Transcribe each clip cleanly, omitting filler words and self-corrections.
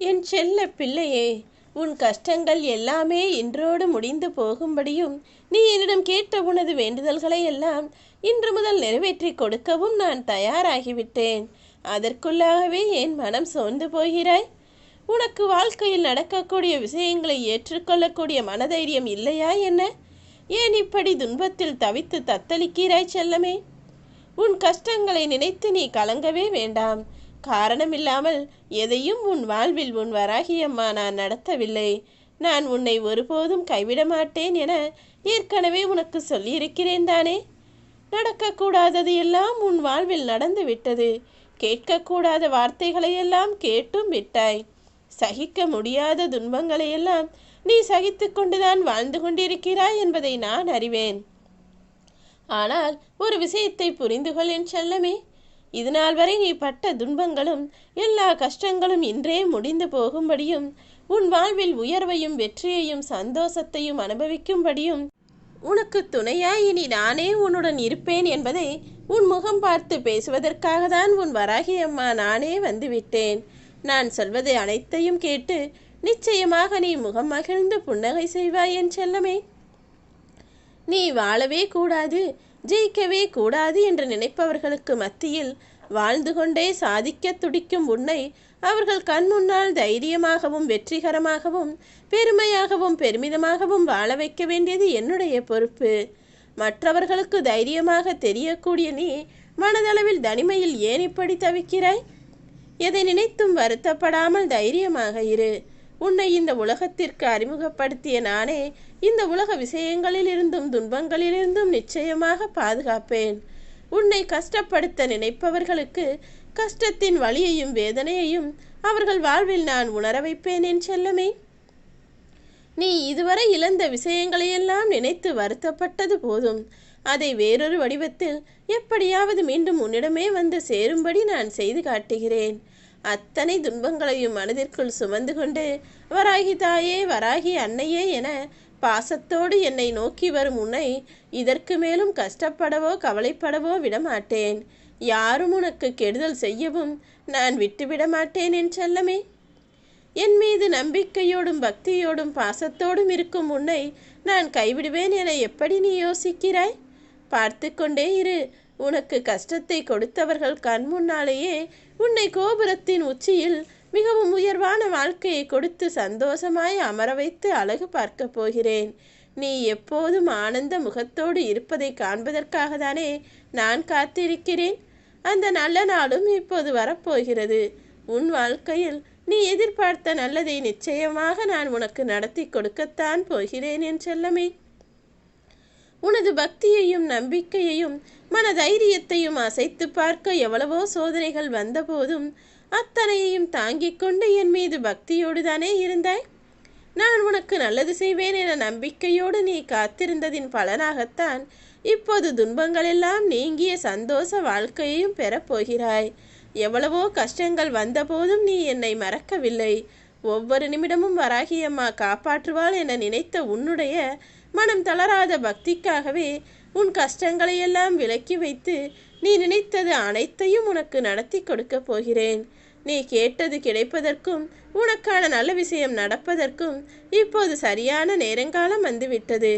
என் செல்ல பிள்ளையே, உன் கஷ்டங்கள் எல்லாமே இன்றோடு முடிந்து போகும்படியும் நீ என்னிடம் கேட்ட உனது வேண்டுதல்களை எல்லாம் இன்று முதல் நிறைவேற்றி கொடுக்கவும் நான் தயாராகிவிட்டேன். அதற்குள்ளாகவே என் மனம் சோர்ந்து போகிறாய்? உனக்கு வாழ்க்கையில் நடக்கக்கூடிய விஷயங்களை ஏற்றுக்கொள்ளக்கூடிய மனதைரியம் இல்லையா என்ன? ஏன் இப்படி துன்பத்தில் தவித்து தத்தளிக்கிறாய் செல்லமே? உன் கஷ்டங்களை நினைத்து நீ கலங்கவே வேண்டாம். காரணமில்லாமல் எதையும் உன் வாழ்வில் உன் வராகியம்மா நான் நடத்தவில்லை. நான் உன்னை ஒருபோதும் கைவிட மாட்டேன் என ஏற்கனவே உனக்கு சொல்லியிருக்கிறேன் தானே. நடக்கக்கூடாதது எல்லாம் உன் வாழ்வில் நடந்து விட்டது. கேட்கக்கூடாத வார்த்தைகளையெல்லாம் கேட்டும் விட்டாய். சகிக்க முடியாத துன்பங்களையெல்லாம் நீ சகித்து கொண்டுதான் வாழ்ந்து கொண்டிருக்கிறாய் என்பதை நான் அறிவேன். ஆனால் ஒரு விஷயத்தை புரிந்து கொள் என் செல்லமே. இதுநாள் வரை நீ பட்ட துன்பங்களும் எல்லா கஷ்டங்களும் இன்றே முடிந்து போகும்படியும் உன் வாழ்வில் உயர்வையும் வெற்றியையும் சந்தோஷத்தையும் அனுபவிக்கும்படியும் உனக்கு துணையாய் இனி நானே உன்னுடன் இருப்பேன் என்பதை உன் முகம் பார்த்து பேசுவதற்காக தான் உன் வராகி அம்மா நானே வந்துவிட்டேன். நான் சொல்வதை அனைத்தையும் கேட்டு நிச்சயமாக நீ முகம் மகிழ்ந்து புன்னகை செய்வாய் என் செல்லமே. நீ வாழவே கூடாது, ஜெயிக்கவே கூடாது என்று நினைப்பவர்களுக்கு மத்தியில் வாழ்ந்து கொண்டே சாதிக்க துடிக்கும் உன்னை அவர்கள் கண் முன்னால் தைரியமாகவும் வெற்றிகரமாகவும் பெருமையாகவும் பெருமிதமாகவும் வாழ வைக்க வேண்டியது என்னுடைய பொறுப்பு. மற்றவர்களுக்கு தைரியமாக தெரியக்கூடிய நீ மனதளவில் தனிமையில் ஏன் இப்படி தவிக்கிறாய்? எதை நினைத்தும் வருத்தப்படாமல் தைரியமாக இரு. உன்னை இந்த உலகத்திற்கு அறிமுகப்படுத்திய நானே இந்த உலக விஷயங்களிலிருந்தும் துன்பங்களிலிருந்தும் நிச்சயமாக பாதுகாப்பேன். உன்னை கஷ்டப்படுத்த நினைப்பவர்களுக்கு கஷ்டத்தின் வலியையும் வேதனையையும் அவர்கள் வாழ்வில் நான் உணர வைப்பேன் என் செல்லமே. நீ இதுவரை இழந்த விஷயங்களையெல்லாம் நினைத்து வருத்தப்பட்டது போதும். அதை வேறொரு வடிவத்தில் எப்படியாவது மீண்டும் உன்னிடமே வந்து சேரும்படி நான் செய்து காட்டுகிறேன். அத்தனை துன்பங்களையும் மனதிற்குள் சுமந்து கொண்டு வராகி தாயே, வராகி அன்னையே என பாசத்தோடு என்னை நோக்கி வரும் உன்னை இதற்கு மேலும் கஷ்டப்படவோ கவலைப்படவோ விடமாட்டேன். யாரும் உனக்கு கெடுதல் செய்யவும் நான் விட்டுவிட மாட்டேன் என் செல்லமே. என் மீது நம்பிக்கையோடும் பக்தியோடும் பாசத்தோடும் இருக்கும் உன்னை நான் கைவிடுவேன் என எப்படி நீ யோசிக்கிறாய்? பார்த்து கொண்டே இரு. உனக்கு கஷ்டத்தை கொடுத்தவர்கள் கண் முன்னாலேயே உன்னை கோபுரத்தின் உச்சியில் மிகவும் உயர்வான வாழ்க்கையை கொடுத்து சந்தோஷமாய் அமர வைத்து அழகு பார்க்க போகிறேன். நீ எப்போதும் ஆனந்த முகத்தோடு இருப்பதை காண்பதற்காக தானே நான் காத்திருக்கிறேன். அந்த நல்ல நாளும் இப்போது வரப்போகிறது. உன் வாழ்க்கையில் நீ எதிர்பார்த்த நல்லதை நிச்சயமாக நான் உனக்கு நடத்தி கொடுக்கத்தான் போகிறேன் என் செல்லமே. உனது பக்தியையும் நம்பிக்கையையும் மன தைரியத்தையும் அசைத்து பார்க்க எவ்வளவோ சோதனைகள் வந்தபோதும் அத்தனையையும் தாங்கிக் கொண்டு என் மீது பக்தியோடு தானே இருந்தாய். நான் உனக்கு நல்லது செய்வேன் என நம்பிக்கையோடு நீ காத்திருந்ததின் பலனாகத்தான் இப்போது துன்பங்களெல்லாம் நீங்கிய சந்தோஷ வாழ்க்கையையும் பெறப்போகிறாய். எவ்வளவோ கஷ்டங்கள் வந்தபோதும் நீ என்னை மறக்கவில்லை. ஒவ்வொரு நிமிடமும் வராகியம்மா காப்பாற்றுவாள் என நினைத்த உன்னுடைய மனம் தளராத பக்திக்காகவே உன் கஷ்டங்களையெல்லாம் விலக்கி வைத்து நீ நினைத்தது அனைத்தையும் உனக்கு நடத்தி கொடுக்க போகிறேன். நீ கேட்டது கிடைப்பதற்கும் உனக்கான நல்ல விஷயம் நடப்பதற்கும் இப்போது சரியான நேரங்காலம் வந்துவிட்டது.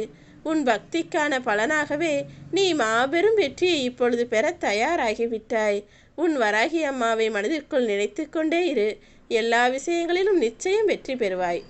உன் பக்திக்கான பலனாகவே நீ மாபெரும் வெற்றியை இப்பொழுது பெற தயாராகிவிட்டாய். உன் வராகி அம்மாவை மனதிற்குள் நினைத்து கொண்டே இரு. எல்லா விஷயங்களிலும் நிச்சயம் வெற்றி பெறுவாய்.